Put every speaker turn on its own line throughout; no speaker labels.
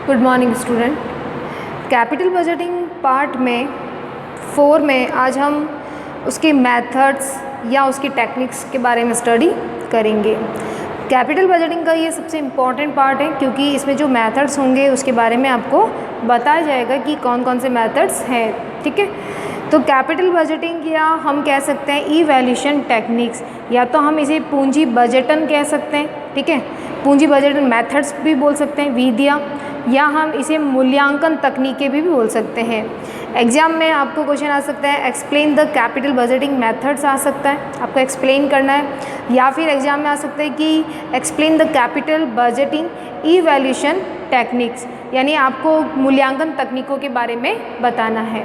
Good morning student. Capital budgeting part में 4 में आज हम उसके मेथड्स या उसकी टेक्निक्स के बारे में स्टडी करेंगे। कैपिटल बजटिंग का ये सबसे इम्पॉर्टेंट पार्ट है क्योंकि इसमें जो मेथड्स होंगे उसके बारे में आपको बताया जाएगा कि कौन कौन से मेथड्स हैं। ठीक है, तो कैपिटल बजटिंग या हम कह सकते हैं इवैल्यूएशन टेक्निक्स, या तो हम इसे पूंजी बजटन कह सकते हैं। ठीक है, पूंजी बजटन मेथड्स भी बोल सकते हैं, विधियाँ, या हम इसे मूल्यांकन तकनीकें भी बोल सकते हैं। एग्जाम में आपको क्वेश्चन आ सकता है explain the capital budgeting methods आ सकता है, आपको एक्सप्लेन करना है, या फिर एग्जाम में आ सकता है कि explain the capital budgeting evaluation techniques, यानी आपको मूल्यांकन तकनीकों के बारे में बताना है।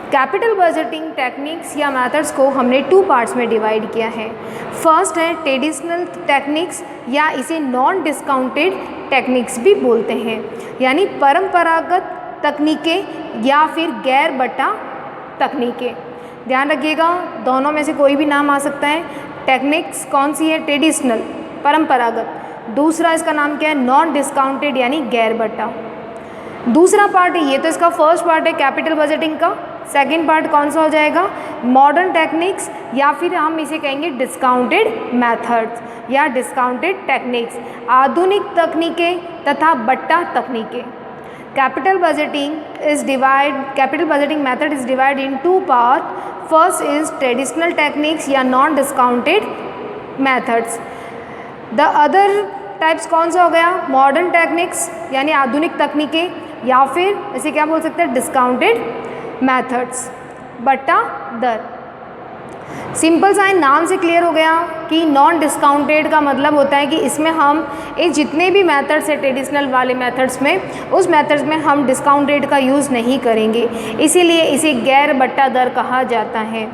कैपिटल बजटिंग टेक्निक्स या मेथड्स को हमने 2 पार्ट्स में डिवाइड किया है। फर्स्ट है ट्रेडिशनल टेक्निक्स, या इसे नॉन डिस्काउंटेड टेक्निक्स भी बोलते हैं, यानी परंपरागत तकनीकें या फिर गैर बट्टा तकनीकें। ध्यान रखिएगा, दोनों में से कोई भी नाम आ सकता है। टेक्निक्स कौन सी है? ट्रेडिशनल, परंपरागत। दूसरा इसका नाम क्या है? नॉन डिस्काउंटेड, यानी गैर बट्टा। दूसरा पार्ट है ये, तो इसका फर्स्ट पार्ट है कैपिटल बजटिंग का। सेकंड पार्ट कौन सा हो जाएगा? मॉडर्न टेक्निक्स, या फिर हम इसे कहेंगे डिस्काउंटेड मेथड्स या डिस्काउंटेड टेक्निक्स, आधुनिक तकनीकें तथा बट्टा तकनीकें। Capital budgeting method is divide in 2 part. First is traditional techniques या non discounted methods. The other types कौन सा हो गया? मॉडर्न टेक्निक्स यानी आधुनिक तकनीकें, या फिर इसे क्या बोल सकते हैं? डिस्काउंटेड मेथड्स, बट्टा दर। सिंपल सा नाम से क्लियर हो गया कि नॉन डिस्काउंटेड का मतलब होता है कि इसमें हम जितने भी मेथड्स है ट्रेडिशनल वाले मेथड्स में, उस मेथड्स में हम डिस्काउंट रेट का यूज़ नहीं करेंगे, इसीलिए इसे गैर बट्टा दर कहा जाता है।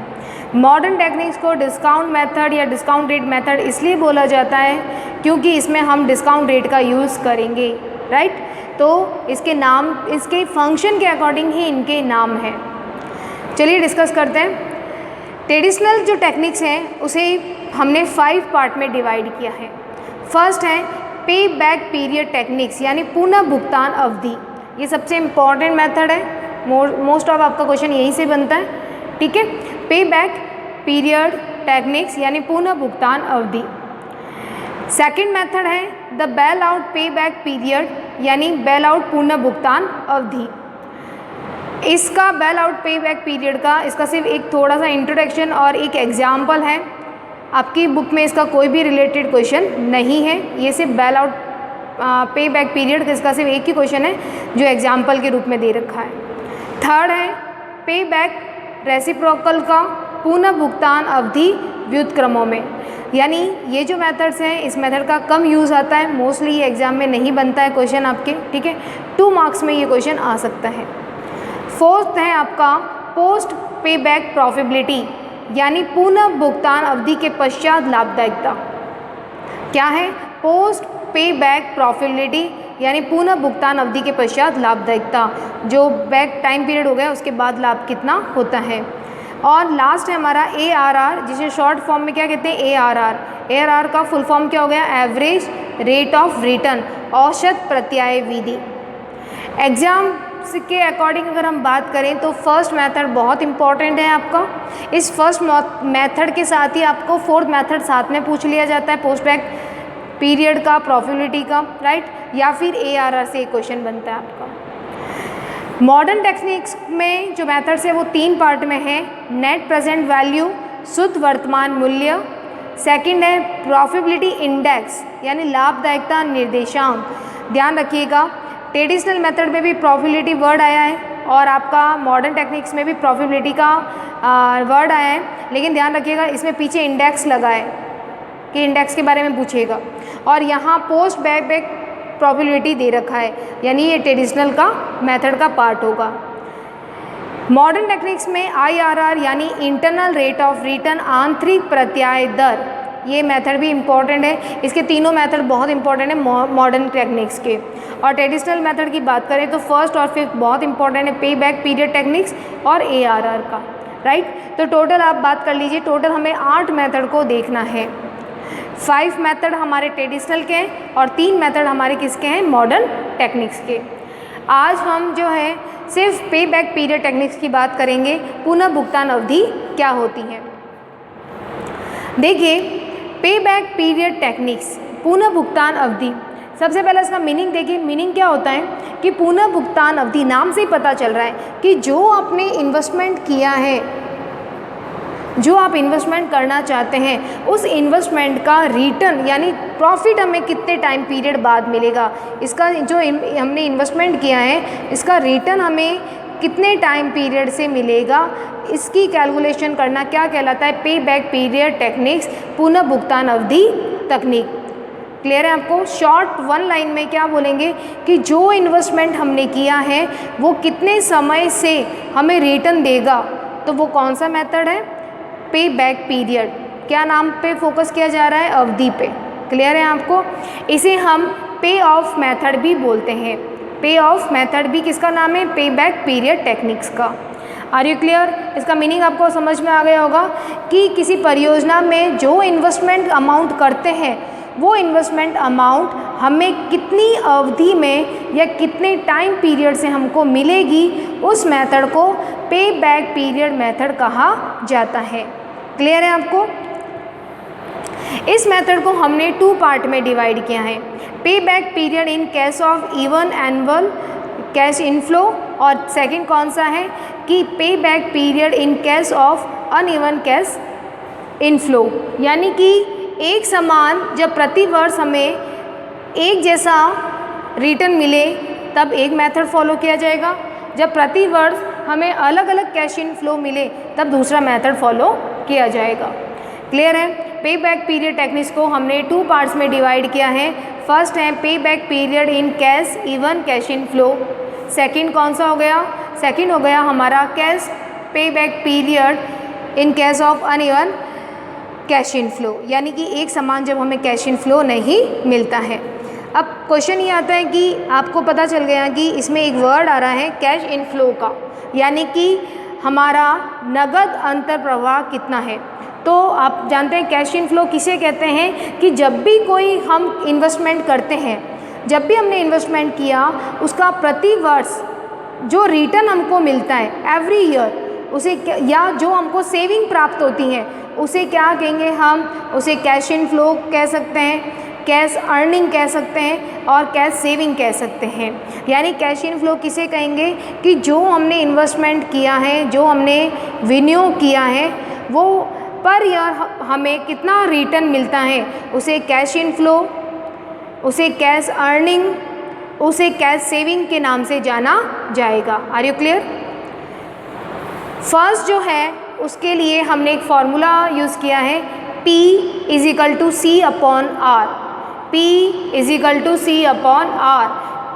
मॉडर्न टेक्निक्स को डिस्काउंट मेथड या डिस्काउंट रेट मेथड इसलिए बोला जाता है क्योंकि इसमें हम डिस्काउंट रेट का यूज़ करेंगे, राइट। तो इसके नाम, इसके फंक्शन के अकॉर्डिंग ही इनके नाम हैं। चलिए डिस्कस करते हैं। ट्रेडिशनल जो टेक्निक्स हैं उसे हमने 5 पार्ट में डिवाइड किया है। फर्स्ट है पे बैक पीरियड टेक्निक्स, यानी पुनः भुगतान अवधि। ये सबसे इम्पॉर्टेंट मेथड है, मोस्ट ऑफ आपका क्वेश्चन यहीं से बनता है। ठीक है, पे बैक पीरियड टेक्निक्स यानी पुनः भुगतान अवधि। सेकेंड मेथड है द बेल आउट पे बैक पीरियड, यानी बेल आउट पुनः भुगतान अवधि। इसका बेल आउट पे बैक पीरियड का इसका सिर्फ एक थोड़ा सा इंट्रोडक्शन और एक एग्जाम्पल है। आपकी बुक में इसका कोई भी रिलेटेड क्वेश्चन नहीं है, ये सिर्फ बेल आउट पे बैक पीरियड का इसका सिर्फ एक ही क्वेश्चन है जो एग्जाम्पल के रूप में दे रखा है। थर्ड है पे बैक रेसिप्रोकल का पुनः भुगतान अवधि व्युत्क्रमों में, यानी ये जो मेथड्स हैं इस मेथड का कम यूज़ आता है, मोस्टली ये एग्जाम में नहीं बनता है क्वेश्चन आपके। ठीक है, 2 मार्क्स में ये क्वेश्चन आ सकता है। फोर्थ है आपका पोस्ट पे बैक प्रॉफिटेबिलिटी, यानी पुनः भुगतान अवधि के पश्चात लाभदायकता। क्या है? पोस्ट पे बैक प्रॉफिटेबिलिटी, यानी पुनः भुगतान अवधि के पश्चात लाभदायकता, जो बैक टाइम पीरियड हो गया उसके बाद लाभ कितना होता है। और लास्ट है हमारा ARR, जिसे शॉर्ट फॉर्म में क्या कहते हैं? ARR का फुल फॉर्म क्या हो गया? एवरेज रेट ऑफ रिटर्न, औसत प्रत्याय विधि। एग्जाम के अकॉर्डिंग अगर हम बात करें तो फर्स्ट मेथड बहुत इंपॉर्टेंट है आपका। इस फर्स्ट मेथड के साथ ही आपको 4th मेथड साथ में पूछ लिया जाता है, पोस्ट बैक पीरियड का, प्रॉफिटेबिलिटी का, राइट, या फिर ARR से एक क्वेश्चन बनता है आपका। मॉडर्न टेक्निक्स में जो मेथड्स है वो 3 पार्ट में है। नेट प्रेजेंट वैल्यू, शुद्ध वर्तमान मूल्य। सेकंड है प्रॉफिटेबिलिटी इंडेक्स, यानी लाभदायकता निर्देशांक। ध्यान रखिएगा, ट्रेडिशनल मेथड में भी प्रॉफिटेबिलिटी वर्ड आया है और आपका मॉडर्न टेक्निक्स में भी प्रॉफिटेबिलिटी का वर्ड आया है, लेकिन ध्यान रखिएगा इसमें पीछे इंडेक्स लगा है कि इंडेक्स के बारे में पूछेगा। और यहाँ पोस्ट बैक प्रॉफिटेबिलिटी दे रखा है, यानी ये ट्रेडिशनल का मेथड का पार्ट होगा। मॉडर्न टेक्निक्स में IRR यानी इंटरनल रेट ऑफ रिटर्न, आंतरिक प्रत्याय दर, ये मेथड भी इम्पॉर्टेंट है। इसके तीनों मेथड बहुत इंपॉर्टेंट है मॉडर्न टेक्निक्स के। और ट्रेडिशनल मेथड की बात करें तो फर्स्ट और फिफ्थ बहुत इंपॉर्टेंट है, पे बैक पीरियड टेक्निक्स और ARR का, राइट। तो टोटल आप बात कर लीजिए, टोटल हमें 8 मेथड को देखना है। 5 मेथड हमारे ट्रेडिशनल के हैं और 3 मेथड हमारे किसके हैं? मॉडर्न टेक्निक्स के। आज हम जो है सिर्फ पे बैक पीरियड टेक्निक्स की बात करेंगे। पुनः भुगतान अवधि क्या होती है? देखिए, पे बैक पीरियड टेक्निक्स, पुनः भुगतान अवधि, सबसे पहले इसका मीनिंग देखिए। मीनिंग क्या होता है कि पुनः भुगतान अवधि, नाम से ही पता चल रहा है कि जो आपने इन्वेस्टमेंट किया है, जो आप इन्वेस्टमेंट करना चाहते हैं, उस इन्वेस्टमेंट का रिटर्न यानी प्रॉफिट हमें कितने टाइम पीरियड बाद मिलेगा। इसका जो हमने इन्वेस्टमेंट किया है, इसका रिटर्न हमें कितने टाइम पीरियड से मिलेगा, इसकी कैलकुलेशन करना क्या कहलाता है? पे बैक पीरियड टेक्निक्स, पुनः भुगतान अवधि तकनीक। क्लियर है आपको? शॉर्ट वन लाइन में क्या बोलेंगे कि जो इन्वेस्टमेंट हमने किया है वो कितने समय से हमें रिटर्न देगा, तो वो कौन सा मेथड है? पे बैक पीरियड। क्या नाम पे फोकस किया जा रहा है? अवधि पे। क्लियर है आपको? इसे हम पे ऑफ मेथड भी बोलते हैं। पे ऑफ मेथड भी किसका नाम है? पे बैक पीरियड टेक्निक्स का। Are you clear? इसका मीनिंग आपको समझ में आ गया होगा कि किसी परियोजना में जो इन्वेस्टमेंट अमाउंट करते हैं, वो इन्वेस्टमेंट अमाउंट हमें कितनी अवधि में या कितने टाइम पीरियड से हमको मिलेगी, उस मेथड को पे बैक पीरियड मेथड कहा जाता है। क्लियर है आपको? इस मेथड को हमने 2 पार्ट में डिवाइड किया है। पे back period in case of even annual cash inflow, और सेकंड कौन सा है कि पे back period in case of uneven cash inflow, यानी कि एक समान जब प्रति वर्ष हमें एक जैसा रिटर्न मिले तब एक मेथड फॉलो किया जाएगा, जब प्रति वर्ष हमें अलग अलग कैश इनफ्लो मिले तब दूसरा मेथड फॉलो किया जाएगा। क्लियर है? पे बैक पीरियड टेक्निक्स को हमने 2 पार्ट्स में डिवाइड किया है। फर्स्ट है पे back period in cash even cash inflow. Second कौन सा हो गया? सेकंड हो गया हमारा कैश पे back period in case of uneven cash inflow, यानी कि एक समान जब हमें कैश इनफ्लो नहीं मिलता है। अब क्वेश्चन ये आता है कि आपको पता चल गया कि इसमें एक वर्ड आ रहा है कैश इनफ्लो का, यानी कि हमारा नगद अंतर प्रवाह कितना है। तो आप जानते हैं कैश इनफ्लो किसे कहते हैं कि जब भी कोई हम इन्वेस्टमेंट करते हैं, जब भी हमने इन्वेस्टमेंट किया, उसका प्रति वर्ष जो रिटर्न हमको मिलता है एवरी ईयर, उसे या जो हमको सेविंग प्राप्त होती है, उसे क्या कहेंगे हम? उसे कैश इनफ्लो कह सकते हैं, कैश अर्निंग कह सकते हैं, और कैश सेविंग कह सकते हैं। यानी कैश इनफ्लो किसे कहेंगे कि जो हमने इन्वेस्टमेंट किया है, जो हमने विनियोग किया है, वो पर ईयर हमें कितना रिटर्न मिलता है, उसे कैश इनफ्लो, उसे कैश अर्निंग, उसे कैश सेविंग के नाम से जाना जाएगा। Are you clear? फर्स्ट जो है उसके लिए हमने एक फॉर्मूला यूज़ किया है, P = C/R। P = C/R।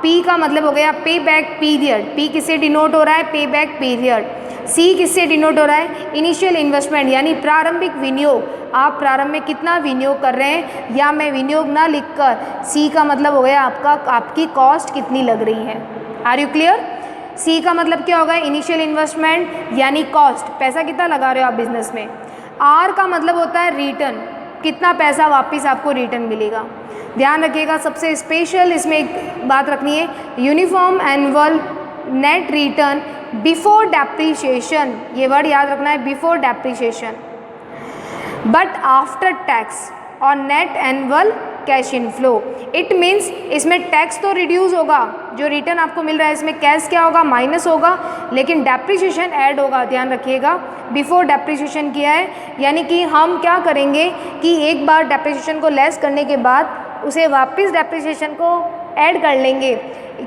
P का मतलब हो गया पे बैक पीरियड। P किससे डिनोट हो रहा है? पे बैक पीरियड। C किससे डिनोट हो रहा है? इनिशियल इन्वेस्टमेंट, यानी प्रारंभिक विनियोग। आप प्रारंभ में कितना विनियोग कर रहे हैं, या मैं विनियोग ना लिखकर C का मतलब हो गया आपकी कॉस्ट कितनी लग रही है। Are you clear? C का मतलब क्या होगा? इनिशियल इन्वेस्टमेंट यानी कॉस्ट, पैसा कितना लगा रहे हो आप बिजनेस में। R का मतलब होता है रिटर्न, कितना पैसा वापस आपको रिटर्न मिलेगा। ध्यान रखिएगा, सबसे स्पेशल इसमें एक बात रखनी है, uniform annual net return before depreciation, ये वर्ड याद रखना है, before depreciation, but after tax और net annual cash inflow. It means इसमें टैक्स तो रिड्यूस होगा, जो रिटर्न आपको मिल रहा है इसमें कैश क्या होगा? माइनस होगा, लेकिन डेप्रिसिएशन ऐड होगा। ध्यान रखिएगा, बिफोर डेप्रिसिएशन किया है, यानी कि हम क्या करेंगे कि एक बार डेप्रिसिएशन को लेस करने के बाद उसे वापस डेप्रिसिएशन को ऐड कर लेंगे।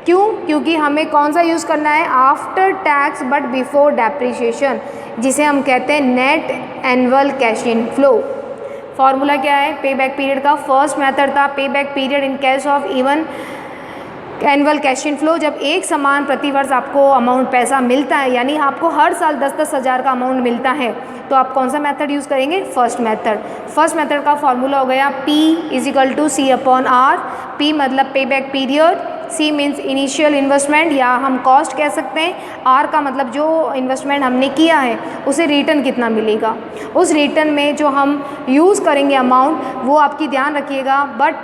क्यों? क्योंकि हमें कौन सा यूज़ करना है? After tax but before depreciation, जिसे हम कहते हैं net annual cash inflow. Formula क्या है पे बैक पीरियड का? फर्स्ट मेथड था पे back period in case of even annual cash inflow, जब एक समान प्रतिवर्ष आपको अमाउंट पैसा मिलता है, यानी आपको हर साल 10-10 हज़ार का अमाउंट मिलता है, तो आप कौन सा मेथड यूज़ करेंगे? First method. फर्स्ट मेथड का फॉर्मूला हो गया P = C/R। P मतलब पे back period, C means initial investment या हम कॉस्ट कह सकते हैं, R का मतलब जो इन्वेस्टमेंट हमने किया है उसे रिटर्न कितना मिलेगा। उस रिटर्न में जो हम यूज़ करेंगे अमाउंट, वो आपकी ध्यान रखिएगा, बट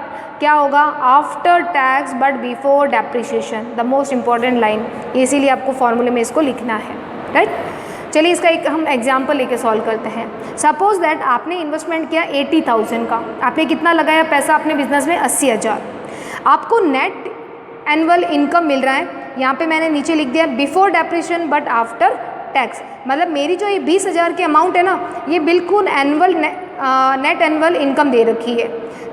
क्या होगा, after tax but before depreciation, the most important line, इसीलिए आपको फॉर्मूले में इसको लिखना है, राइट। चलिए इसका एक हम एग्जाम्पल लेके सॉल्व करते हैं। सपोज दैट आपने इन्वेस्टमेंट किया 80,000 का, आपने कितना लगाया पैसा अपने बिजनेस में, 80,000। आपको नेट एनुअल इनकम मिल रहा है, यहाँ पे मैंने नीचे लिख दिया before depreciation but after tax, मतलब मेरी जो ये 20,000 की अमाउंट है ना, ये बिल्कुल एनुअल नेट एनुअल इनकम दे रखी है,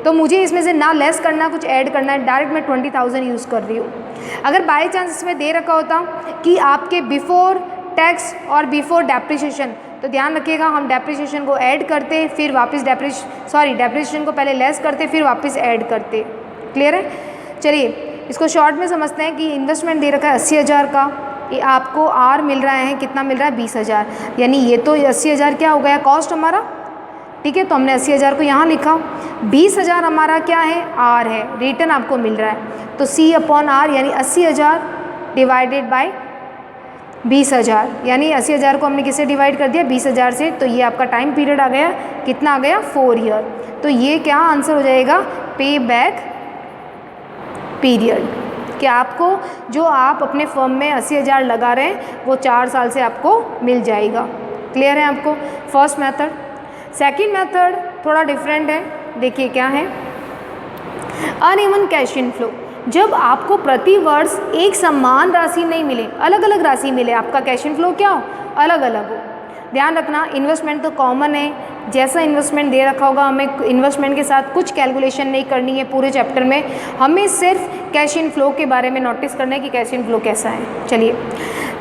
तो मुझे इसमें से ना लेस करना, कुछ ऐड करना है, डायरेक्ट मैं 20,000 यूज़ कर रही हूँ। अगर बाई चांस इसमें दे रखा होता कि आपके बिफोर टैक्स और बिफोर डेप्रिसिएशन, तो ध्यान रखिएगा हम डेप्रिसिएशन को ऐड करते फिर वापस डेप्रिसिएशन को पहले लेस करते फिर वापस ऐड करते। क्लियर है? चलिए इसको शॉर्ट में समझते हैं कि इन्वेस्टमेंट दे रखा है 80,000 का, ये आपको आर मिल रहा है, कितना मिल रहा है, 20,000, यानी ये तो 80,000 क्या हो गया कॉस्ट हमारा, ठीक है, तो हमने 80,000 को यहाँ लिखा, 20,000 हमारा क्या है, आर है, रिटर्न आपको मिल रहा है, तो सी अपॉन आर यानी 80,000 डिवाइडेड बाय 20,000, यानी 80,000 को हमने किससे डिवाइड कर दिया, 20,000 से, तो ये आपका टाइम पीरियड आ गया, कितना आ गया, 4 ईयर, तो ये क्या आंसर हो जाएगा, पे बैक पीरियड, कि आपको जो आप अपने फर्म में 80,000 लगा रहे हैं वो 4 साल से आपको मिल जाएगा। क्लियर है आपको फर्स्ट मेथड। सेकंड मेथड थोड़ा डिफरेंट है, देखिए क्या है, अनइवन कैश इन फ्लो, जब आपको प्रति वर्ष एक समान राशि नहीं मिले, अलग अलग राशि मिले, आपका कैश इन फ्लो क्या हो, अलग अलग हो। ध्यान रखना इन्वेस्टमेंट तो कॉमन है, जैसा इन्वेस्टमेंट दे रखा होगा हमें इन्वेस्टमेंट के साथ कुछ कैलकुलेशन नहीं करनी है पूरे चैप्टर में, हमें सिर्फ कैश इन फ्लो के बारे में नोटिस करना है कि कैश इन फ्लो कैसा है। चलिए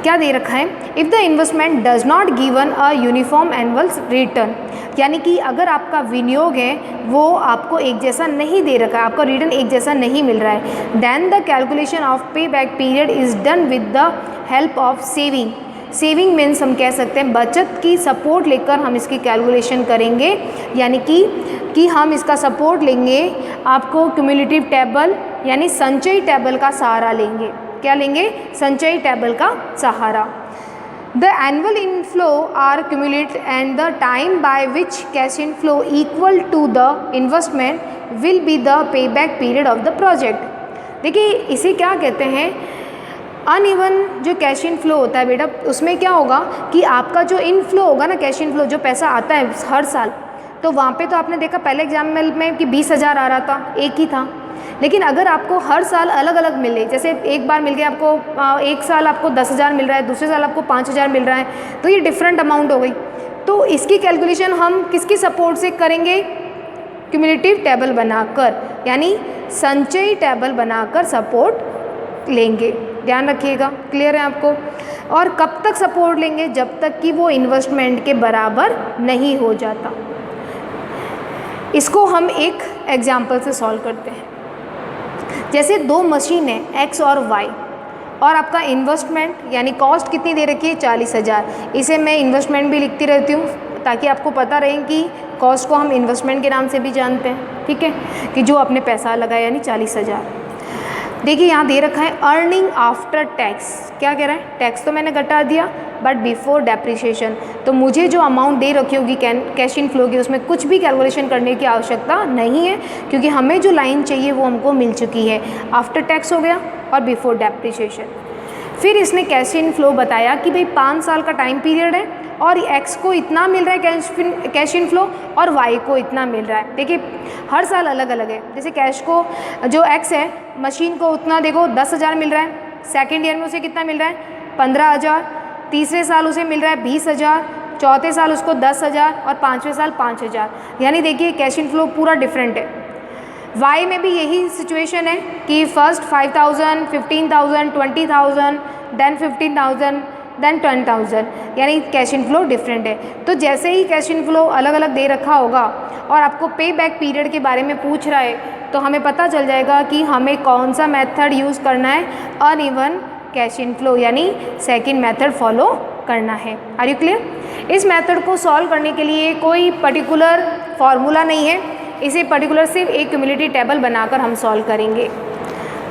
क्या दे रखा है, if the investment does not given a uniform annual return, यानी कि अगर आपका विनियोग है वो आपको एक जैसा नहीं दे रखा है, आपका रिटर्न एक जैसा नहीं मिल रहा है, देन द कैलकुलेशन ऑफ पे back period is done with the help of saving. Saving means हम कह सकते हैं बचत की सपोर्ट लेकर हम इसकी कैलकुलेशन करेंगे, यानी कि हम इसका सपोर्ट लेंगे, आपको क्यूमुलेटिव टेबल यानी संचयी टेबल का सहारा लेंगे। क्या लेंगे, संचयी टेबल का सहारा। The annual inflow are cumulate and the time by which cash inflow equal to the investment will be the pay back period of the project. देखिए इसे क्या कहते हैं, अनइवन जो कैश इन फ्लो होता है बेटा, उसमें क्या होगा कि आपका जो इनफ्लो होगा ना, कैश इन फ्लो जो पैसा आता है हर साल, तो वहाँ पे तो आपने देखा पहले एग्जाम में कि 20,000 आ रहा था, एक ही था, लेकिन अगर आपको हर साल अलग अलग मिले, जैसे एक बार मिल गया आपको, एक साल आपको 10,000 मिल रहा है, दूसरे साल आपको 5,000 मिल रहा है, तो ये डिफरेंट अमाउंट हो गई। तो इसकी कैलकुलेशन हम किसकी सपोर्ट से करेंगे, क्यूमुलेटिव टेबल बनाकर, यानी संचयी टेबल बनाकर सपोर्ट लेंगे। ध्यान रखिएगा, क्लियर है आपको। और कब तक सपोर्ट लेंगे, जब तक कि वो इन्वेस्टमेंट के बराबर नहीं हो जाता। इसको हम एक एग्जाम्पल से सॉल्व करते हैं। जैसे दो मशीन है X और Y, और आपका इन्वेस्टमेंट यानी कॉस्ट कितनी दे रखी है, 40,000। इसे मैं इन्वेस्टमेंट भी लिखती रहती हूँ ताकि आपको पता रहे कि कॉस्ट को हम इन्वेस्टमेंट के नाम से भी जानते हैं, ठीक है, कि जो आपने पैसा लगाया यानी 40,000। देखिए यहाँ दे रखा है अर्निंग आफ्टर टैक्स, क्या कह रहा है, टैक्स तो मैंने घटा दिया बट बिफोर डेप्रिसिएशन, तो मुझे जो अमाउंट दे रखी होगी कैश इन फ्लो की उसमें कुछ भी कैलकुलेशन करने की आवश्यकता नहीं है, क्योंकि हमें जो लाइन चाहिए वो हमको मिल चुकी है। आफ्टर टैक्स हो गया और बिफोर डेप्रिसिएशन। फिर इसने कैश इन फ्लो बताया कि भाई 5 साल का टाइम पीरियड है और X को इतना मिल रहा है कैश इन फ्लो और Y को इतना मिल रहा है। देखिए हर साल अलग अलग है, जैसे कैश को जो X है मशीन को उतना देखो 10,000 मिल रहा है, सेकेंड ईयर में उसे कितना मिल रहा है 15,000, तीसरे साल उसे मिल रहा है 20,000, चौथे साल उसको 10,000 और 5वें साल 5,000। यानी देखिए कैश इन फ्लो पूरा डिफरेंट है। Y में भी यही सिचुएशन है कि फर्स्ट 5,000, 15,000, 20,000, देन 15,000, देन 10,000, यानी कैश इन फ्लो डिफरेंट है। तो जैसे ही कैश इन फ्लो अलग अलग दे रखा होगा और आपको पे बैक पीरियड के बारे में पूछ रहा है, तो हमें पता चल जाएगा कि हमें कौन सा मेथड यूज़ करना है, अनइवन कैश इन फ्लो यानी सेकंड मेथड फॉलो करना है। Are you clear? इस मेथड को सॉल्व करने के लिए कोई पर्टिकुलर फॉर्मूला नहीं है, इसे पर्टिकुलर सिर्फ एक क्यूमुलेटिव टेबल बनाकर हम सॉल्व करेंगे।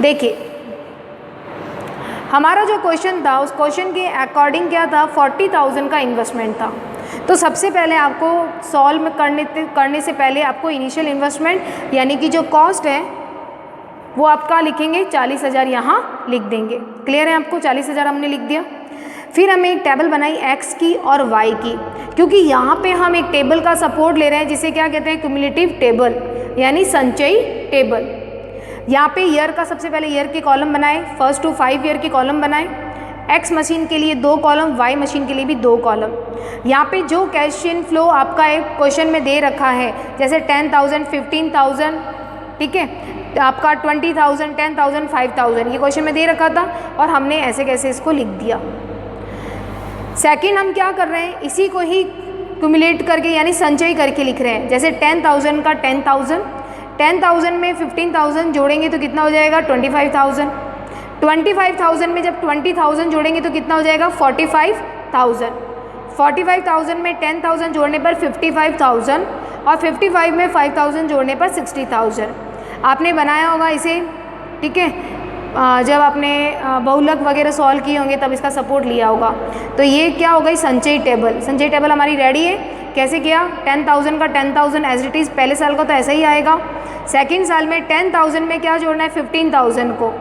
देखिए हमारा जो क्वेश्चन था उस क्वेश्चन के अकॉर्डिंग क्या था, 40,000 का इन्वेस्टमेंट था। तो सबसे पहले आपको सॉल्व करने से पहले आपको इनिशियल इन्वेस्टमेंट यानी कि जो कॉस्ट है वो आपका लिखेंगे 40,000 यहाँ लिख देंगे। क्लियर है आपको? 40,000 हमने लिख दिया। फिर हमें एक टेबल बनाई एक्स की और वाई की, क्योंकि यहाँ पे हम एक टेबल का सपोर्ट ले रहे हैं जिसे क्या कहते हैं, क्यूमुलेटिव टेबल यानी संचयी टेबल। यहाँ पे ईयर का सबसे पहले ईयर के कॉलम बनाए, 1 to 5 ईयर के कॉलम बनाए। एक्स मशीन के लिए 2 कॉलम, वाई मशीन के लिए भी 2 कॉलम। यहाँ पे जो कैश इन फ्लो आपका एक क्वेश्चन में दे रखा है, जैसे 10,000, 15,000, ठीक है, आपका 20,000, 10,000, 5,000, ये क्वेश्चन में दे रखा था और हमने ऐसे कैसे इसको लिख दिया। सेकंड हम क्या कर रहे हैं, इसी को ही क्यूमुलेट करके यानी संचय करके लिख रहे हैं। जैसे 10,000 का 10,000, 10,000 में 15,000 जोड़ेंगे तो कितना हो जाएगा 25,000, 25,000 में जब 20,000 जोड़ेंगे तो कितना हो जाएगा 45,000, 45,000 में 10,000 जोड़ने पर 55,000 और 55 में 5,000 जोड़ने पर 60,000। आपने बनाया होगा इसे, ठीक है, जब आपने बहुलक वगैरह सॉल्व किए होंगे तब इसका सपोर्ट लिया होगा। तो ये क्या हो गई संचयी टेबल। संचयी टेबल हमारी रेडी है। कैसे किया, 10,000 का 10,000 एज इट इज़, पहले साल का तो ऐसा ही आएगा। सेकंड साल में 10,000 में क्या जोड़ना है 15,000 को,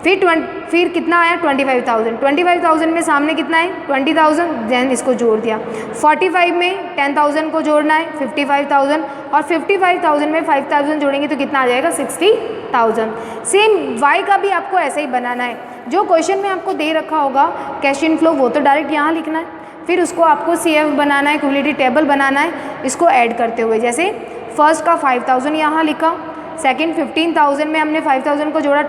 फिर कितना आया 25,000, 25,000 में सामने कितना है 20,000, देन इसको जोड़ दिया। 45 में 10,000 को जोड़ना है 55,000 और 55,000 में 5,000 जोड़ेंगे तो कितना आ जाएगा 60,000। सेम वाई का भी आपको ऐसे ही बनाना है। जो क्वेश्चन में आपको दे रखा होगा कैश इन फ्लो वो तो डायरेक्ट यहाँ लिखना है, फिर उसको आपको CF बनाना है, क्यूमुलेटिव टेबल बनाना है, इसको ऐड करते हुए। जैसे फर्स्ट का 5,000 यहाँ लिखा, सेकेंड 15,000 में हमने 5,000 को जोड़ा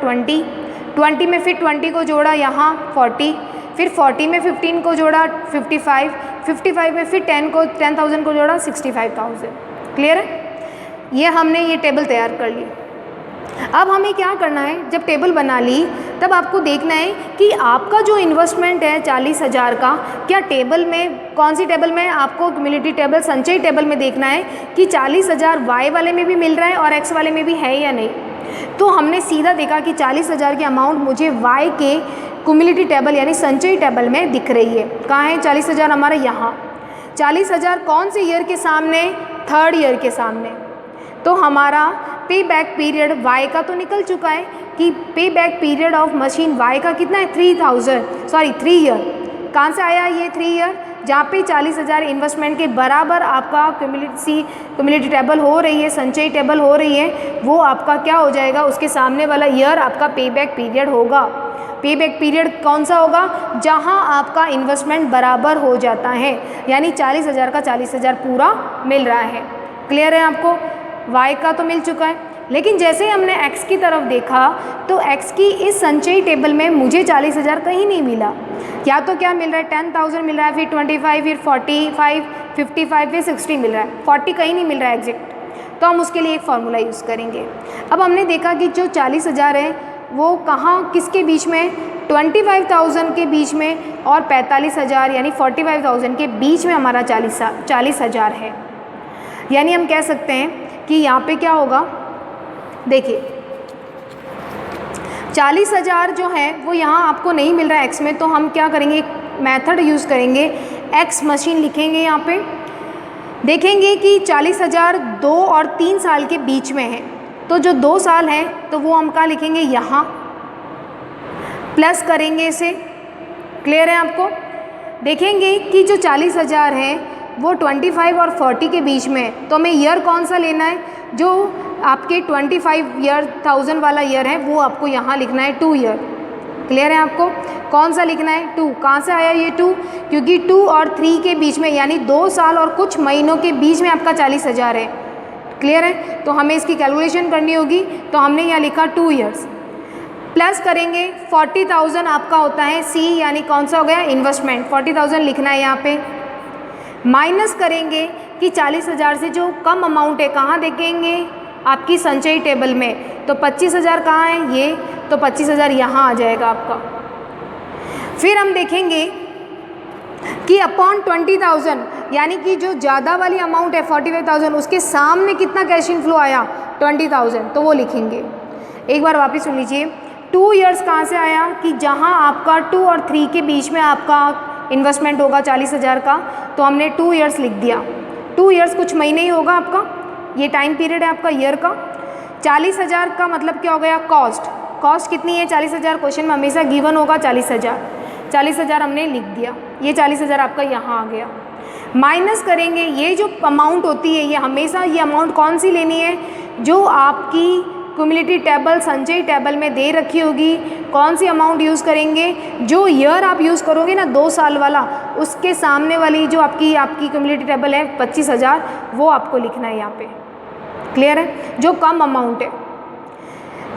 20 में फिर 20 को जोड़ा यहाँ 40, फिर 40 में 15 को जोड़ा 55, 55 में फिर 10,000 को जोड़ा 65,000। क्लियर है? ये हमने ये टेबल तैयार कर ली। अब हमें क्या करना है, जब टेबल बना ली तब आपको देखना है कि आपका जो इन्वेस्टमेंट है 40,000 का, क्या टेबल में, कौन सी टेबल में, आपको क्यूमुलेटिव टेबल संचयी टेबल में देखना है कि 40,000 वाई वाले में भी मिल रहा है और एक्स वाले में भी है या नहीं। तो हमने सीधा देखा कि 40,000 की अमाउंट मुझे वाई के क्यूमुलेटिव टेबल यानी संचयी टेबल में दिख रही है। कहाँ है 40,000 हमारा, यहाँ। 40,000 कौन से ईयर के सामने, 3rd ईयर के सामने। तो हमारा पे बैक पीरियड वाई का तो निकल चुका है कि पे back period of machine Y का कितना है 3 ईयर। कहाँ से आया ये 3 ईयर, जहाँ पे 40,000 इन्वेस्टमेंट के बराबर आपका क्यूमुलेटिव टेबल हो रही है, संचयी टेबल हो रही है, वो आपका क्या हो जाएगा, उसके सामने वाला ईयर आपका पे बैक पीरियड होगा। पे बैक पीरियड कौन सा होगा, जहाँ आपका इन्वेस्टमेंट बराबर हो जाता है, यानी 40,000 का 40,000 पूरा मिल रहा है। क्लियर है आपको? वाई का तो मिल चुका है, लेकिन जैसे हमने एक्स की तरफ देखा तो एक्स की इस संचयी टेबल में मुझे 40,000 कहीं नहीं मिला। या तो क्या मिल रहा है 10,000 मिल रहा है, फिर 25, फिर 45, 55, फिर 60 मिल रहा है, 40 कहीं नहीं मिल रहा है एग्जैक्ट। तो हम उसके लिए एक फार्मूला यूज़ करेंगे। अब हमने देखा कि जो 40,000 है वो कहाँ, किसके बीच में, 25,000 के बीच में और 45,000 यानी 45,000 के बीच में हमारा 40,000 है। यानी हम कह सकते हैं कि यहाँ पे क्या होगा, देखिए 40,000 जो है वो यहाँ आपको नहीं मिल रहा है एक्स में, तो हम क्या करेंगे, एक मेथड यूज़ करेंगे, एक्स मशीन लिखेंगे। यहाँ पे देखेंगे कि 40,000 2 और 3 साल के बीच में है, तो जो 2 साल है तो वो हम क्या लिखेंगे, यहाँ प्लस करेंगे इसे। क्लियर है आपको? देखेंगे कि जो 40,000 है वो 25 और 40 के बीच में है, तो हमें ईयर कौन सा लेना है, जो आपके 25,000 वाला ईयर है वो आपको यहाँ लिखना है 2 ईयर। क्लियर है आपको? कौन सा लिखना है 2। कहाँ से आया ये 2, क्योंकि 2 और 3 के बीच में यानी 2 साल और कुछ महीनों के बीच में आपका 40,000 है। क्लियर है? तो हमें इसकी कैलकुलेशन करनी होगी, तो हमने यहाँ लिखा 2 ईयर्स। प्लस करेंगे 40,000 आपका होता है सी, यानी कौन सा हो गया, इन्वेस्टमेंट, 40,000 लिखना है यहाँ पे। माइनस करेंगे कि 40,000 से जो कम अमाउंट है कहाँ देखेंगे, आपकी संचयी टेबल में, तो 25,000 कहाँ है ये, तो 25,000 यहाँ आ जाएगा आपका। फिर हम देखेंगे कि अपॉन 20,000 यानी कि जो ज़्यादा वाली अमाउंट है 45,000 उसके सामने कितना कैश इन फ्लो आया 20,000, तो वो लिखेंगे। एक बार वापस सुन लीजिए, 2 ईयर्स कहाँ से आया कि जहाँ आपका 2 और 3 के बीच में आपका इन्वेस्टमेंट होगा 40,000 का, तो हमने 2 ईयर्स लिख दिया। 2 ईयर्स कुछ महीने ही होगा आपका, ये टाइम पीरियड है आपका ईयर का। 40,000 का मतलब क्या हो गया, कॉस्ट कितनी है 40,000, क्वेश्चन में हमेशा गिवन होगा 40,000 हमने लिख दिया, ये 40,000 आपका यहाँ आ गया। माइनस करेंगे ये जो अमाउंट होती है, ये हमेशा ये अमाउंट कौन सी लेनी है, जो आपकी क्यूमुलेटिव टेबल संचयी टेबल में दे रखी होगी। कौन सी अमाउंट यूज़ करेंगे, जो ईयर आप यूज़ करोगे ना 2 साल वाला, उसके सामने वाली जो आपकी क्यूमुलेटिव टेबल है 25,000, वो आपको लिखना है यहाँ पे। क्लियर है, जो कम अमाउंट है,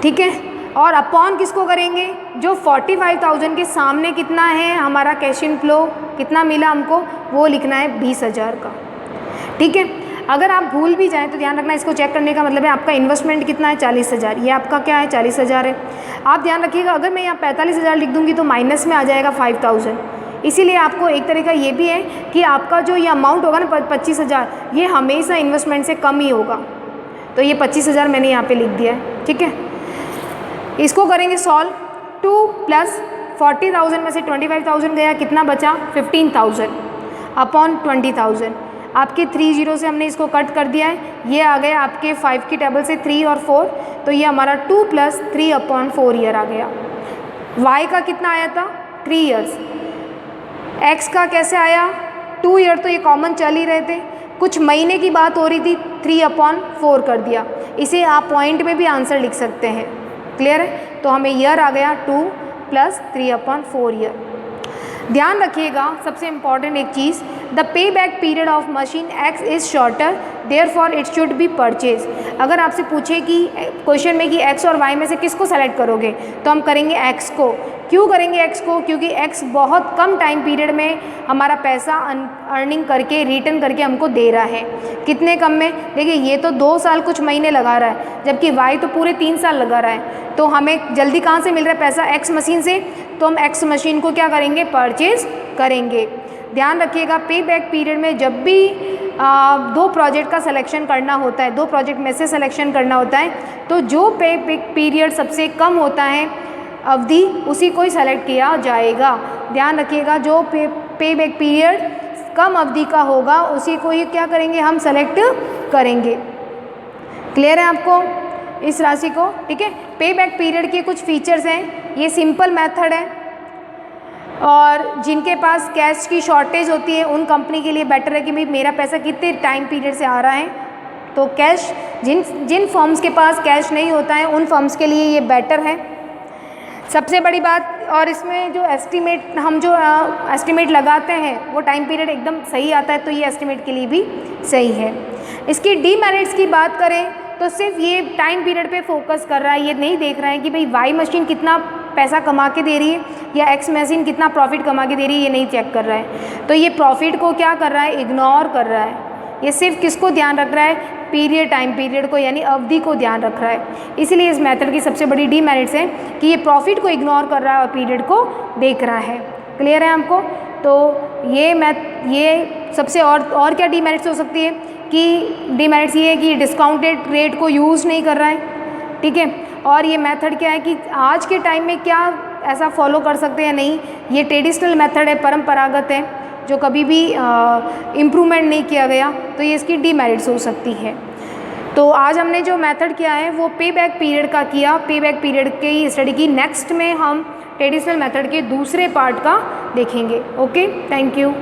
ठीक है। और अपॉन किसको करेंगे, जो 45,000 के सामने कितना है हमारा कैश इन फ्लो, कितना मिला हमको, वो लिखना है 20,000 का, ठीक है। अगर आप भूल भी जाएँ तो ध्यान रखना, इसको चेक करने का मतलब है आपका इन्वेस्टमेंट कितना है 40,000, ये आपका क्या है 40,000 है। आप ध्यान रखिएगा, अगर मैं यहाँ 45,000 लिख दूँगी तो माइनस में आ जाएगा 5,000, इसीलिए आपको एक तरीका ये भी है कि आपका जो ये अमाउंट होगा ना 25,000, ये हमेशा इन्वेस्टमेंट से कम ही होगा, तो ये 25,000 मैंने यहाँ पे लिख दिया है, ठीक है। इसको करेंगे सॉल्व, 2 + 40,000 में से 25,000 गया, कितना बचा 15,000 अपॉन 20,000। आपके 3 जीरो से हमने इसको कट कर दिया है, ये आ गया आपके 5 की टेबल से 3 और 4, तो ये हमारा 2 + 3/4 ईयर आ गया। y का कितना आया था 3 ईयर्स, x का कैसे आया 2 ईयर, तो ये कॉमन चल ही रहे थे, कुछ महीने की बात हो रही थी 3/4 कर दिया, इसे आप पॉइंट में भी आंसर लिख सकते हैं। क्लियर है, तो हमें ईयर आ गया 2 + 3/4 ईयर। ध्यान रखिएगा सबसे इम्पॉर्टेंट एक चीज़, the pay back period of machine X is shorter, therefore it should be purchase. अगर आपसे पूछे कि क्वेश्चन में कि एक्स और वाई में से किसको सेलेक्ट करोगे, तो हम करेंगे एक्स को। क्यों करेंगे एक्स को, क्योंकि एक्स बहुत कम टाइम पीरियड में हमारा पैसा अर्निंग करके रिटर्न करके हमको दे रहा है। कितने कम में, देखिए ये तो 2 साल कुछ महीने लगा रहा है, जबकि वाई तो पूरे 3 साल लगा रहा है। तो हमें जल्दी कहाँ से मिल रहा है पैसा, एक्स मशीन से, तो हम एक्स मशीन को क्या करेंगे, परचेज करेंगे। ध्यान रखिएगा पे बैक पीरियड में जब भी 2 प्रोजेक्ट का सिलेक्शन करना होता है, 2 प्रोजेक्ट में से सिलेक्शन करना होता है, तो जो पे बैक पीरियड सबसे कम होता है अवधि, उसी को ही सेलेक्ट किया जाएगा। ध्यान रखिएगा, जो पे बैक पीरियड कम अवधि का होगा उसी को ही क्या करेंगे, हम सेलेक्ट करेंगे। क्लियर है आपको इस राशि को, ठीक है। पे बैक पीरियड के कुछ फीचर्स हैं, ये सिंपल मेथड है, और जिनके पास कैश की शॉर्टेज होती है उन कंपनी के लिए बेटर है कि भाई मेरा पैसा कितने टाइम पीरियड से आ रहा है। तो कैश जिन फर्म्स के पास कैश नहीं होता है उन फर्म्स के लिए ये बेटर है। सबसे बड़ी बात, और इसमें जो एस्टिमेट हम जो एस्टिमेट लगाते हैं वो टाइम पीरियड एकदम सही आता है, तो ये एस्टिमेट के लिए भी सही है। इसकी डीमेरिट्स की बात करें तो सिर्फ ये टाइम पीरियड पे फोकस कर रहा है, ये नहीं देख रहा है कि भाई वाई मशीन कितना पैसा कमा के दे रही है या एक्स मशीन कितना प्रॉफिट कमा के दे रही है, ये नहीं चेक कर रहा है। तो ये प्रॉफिट को क्या कर रहा है, इग्नोर कर रहा है। ये सिर्फ किसको ध्यान रख रहा है, पीरियड, टाइम पीरियड को, यानी अवधि को ध्यान रख रहा है। इसीलिए इस मेथड की सबसे बड़ी डीमेरिट्स है कि ये प्रॉफिट को इग्नोर कर रहा है और पीरियड को देख रहा है। क्लियर है आपको, तो ये सबसे और क्या डीमेरिट्स हो सकती है कि डीमेरिट्स ये है कि डिस्काउंटेड रेट को यूज़ नहीं कर रहा है, ठीक है। और ये मेथड क्या है कि आज के टाइम में क्या ऐसा फॉलो कर सकते हैं नहीं, ये ट्रेडिशनल मेथड है, परंपरागत है, जो कभी भी इम्प्रूवमेंट नहीं किया गया, तो ये इसकी डीमेरिट्स हो सकती है। तो आज हमने जो मेथड किया है वो पे बैक पीरियड का किया। पे बैक पीरियड की स्टडी की नेक्स्ट में हम ट्रेडिशनल मेथड के दूसरे पार्ट का देखेंगे। Okay, thank you.